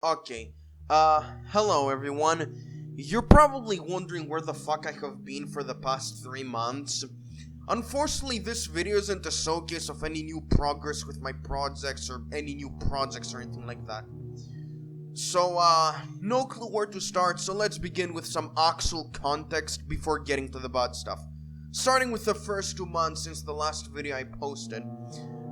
Okay, hello everyone. You're probably wondering where the fuck I have been for the past 3 months. Unfortunately, this video isn't a showcase of any new progress with my projects or any new projects or anything like that. So, no clue where to start, so let's begin with some actual context before getting to the bad stuff. Starting with the first 2 months since the last video I posted.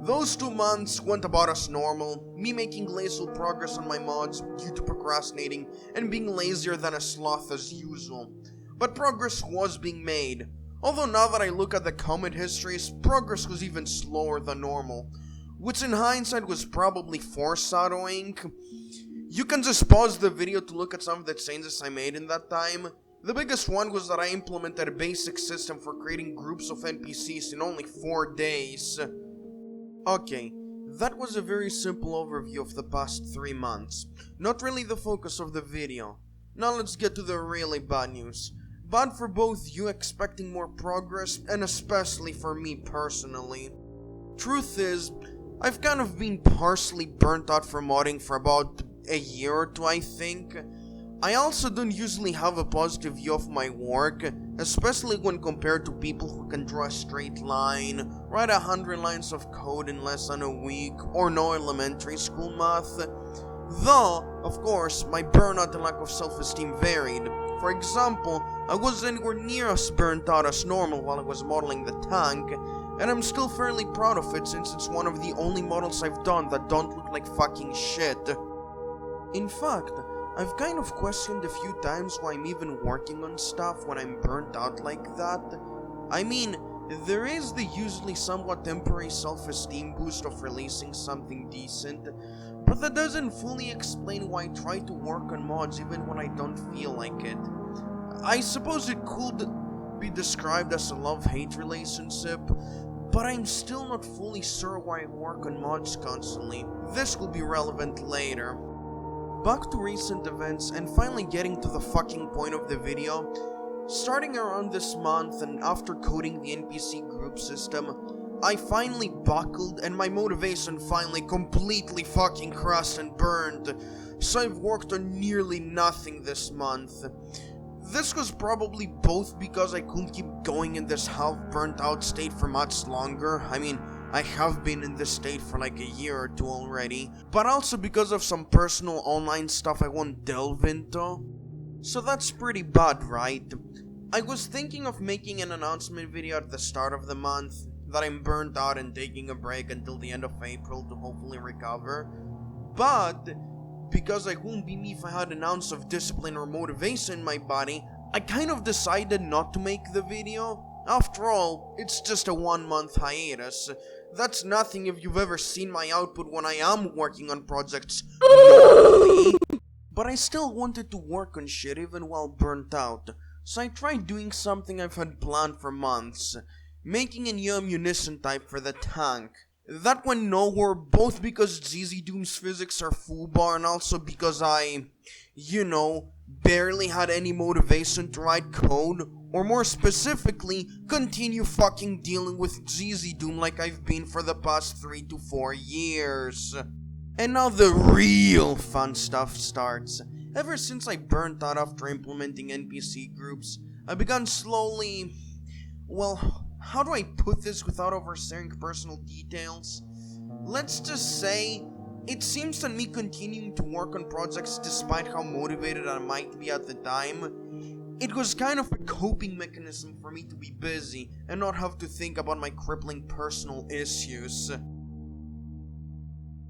Those 2 months went about as normal, me making lazy progress on my mods due to procrastinating and being lazier than a sloth as usual. But progress was being made. Although now that I look at the comment histories, progress was even slower than normal, which in hindsight was probably foreshadowing. You can just pause the video to look at some of the changes I made in that time. The biggest one was that I implemented a basic system for creating groups of NPCs in only 4 days. Okay, that was a very simple overview of the past 3 months. Not really the focus of the video. Now let's get to the really bad news. Bad for both you expecting more progress and especially for me personally. Truth is, I've kind of been partially burnt out from modding for about a year or two, I think. I also don't usually have a positive view of my work, especially when compared to people who can draw a straight line, write 100 lines of code in less than a week, or know elementary school math. Though, of course, my burnout and lack of self-esteem varied. For example, I wasn't anywhere near as burnt out as normal while I was modeling the tank, and I'm still fairly proud of it since it's one of the only models I've done that don't look like fucking shit. In fact, I've kind of questioned a few times why I'm even working on stuff when I'm burnt out like that. I mean, there is the usually somewhat temporary self-esteem boost of releasing something decent, but that doesn't fully explain why I try to work on mods even when I don't feel like it. I suppose it could be described as a love-hate relationship, but I'm still not fully sure why I work on mods constantly. This will be relevant later. Back to recent events and finally getting to the fucking point of the video. Starting around this month and after coding the NPC group system, I finally buckled and my motivation finally completely fucking crashed and burned, so I've worked on nearly nothing this month. This was probably both because I couldn't keep going in this half burnt out state for much longer. I mean, I have been in this state for like a year or two already, but also because of some personal online stuff I won't delve into. So that's pretty bad, right? I was thinking of making an announcement video at the start of the month that I'm burnt out and taking a break until the end of April to hopefully recover, but because I wouldn't be me if I had an ounce of discipline or motivation in my body, I kind of decided not to make the video. After all, it's just a 1-month hiatus. That's nothing if you've ever seen my output when I am working on projects normally. But I still wanted to work on shit even while burnt out, so I tried doing something I've had planned for months, making a new ammunition type for the tank. That went nowhere, both because ZZ Doom's physics are foobar and also because I, barely had any motivation to write code, or more specifically, continue fucking dealing with ZZ Doom like I've been for the past 3 to 4 years. And now the real fun stuff starts. Ever since I burnt out after implementing NPC groups, I began slowly, how do I put this without oversharing personal details? Let's just say, it seems that me continuing to work on projects despite how motivated I might be at the time, it was kind of a coping mechanism for me to be busy and not have to think about my crippling personal issues.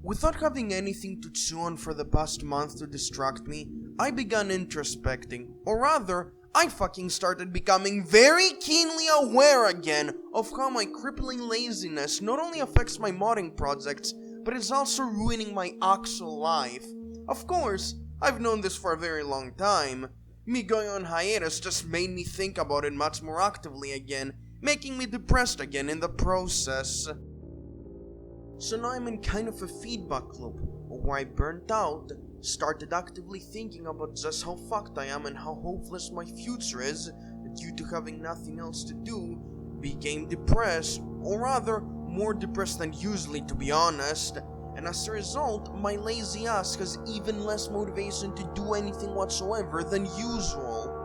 Without having anything to chew on for the past month to distract me, I began introspecting, or rather, I fucking started becoming very keenly aware again of how my crippling laziness not only affects my modding projects, but is also ruining my actual life. Of course, I've known this for a very long time. Me going on hiatus just made me think about it much more actively again, making me depressed again in the process. So now I'm in kind of a feedback loop, where I burnt out, started actively thinking about just how fucked I am and how hopeless my future is due to having nothing else to do, became depressed, or rather, more depressed than usually to be honest, and as a result, my lazy ass has even less motivation to do anything whatsoever than usual.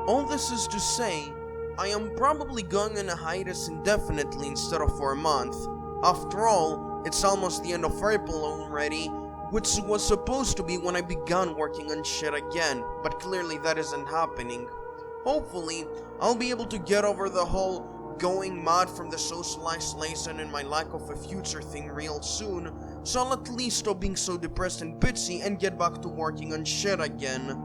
All this is to say, I am probably going on a hiatus indefinitely instead of for a month. After all, it's almost the end of April already, which was supposed to be when I began working on shit again, but clearly that isn't happening. Hopefully, I'll be able to get over the whole going mad from the social isolation and my lack of a future thing real soon, so I'll at least stop being so depressed and bitchy and get back to working on shit again.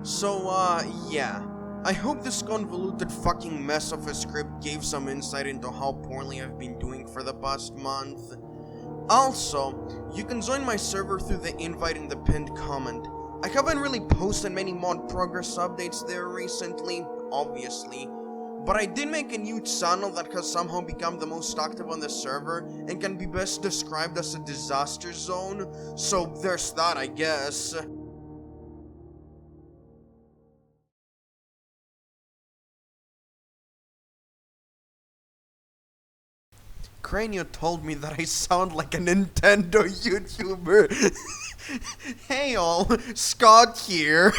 So, yeah. I hope this convoluted fucking mess of a script gave some insight into how poorly I've been doing for the past month. Also, you can join my server through the invite in the pinned comment. I haven't really posted many mod progress updates there recently, obviously, but I did make a new channel that has somehow become the most active on the server and can be best described as a disaster zone, so there's that, I guess. Cranio told me that I sound like a Nintendo YouTuber. Hey all, Scott here.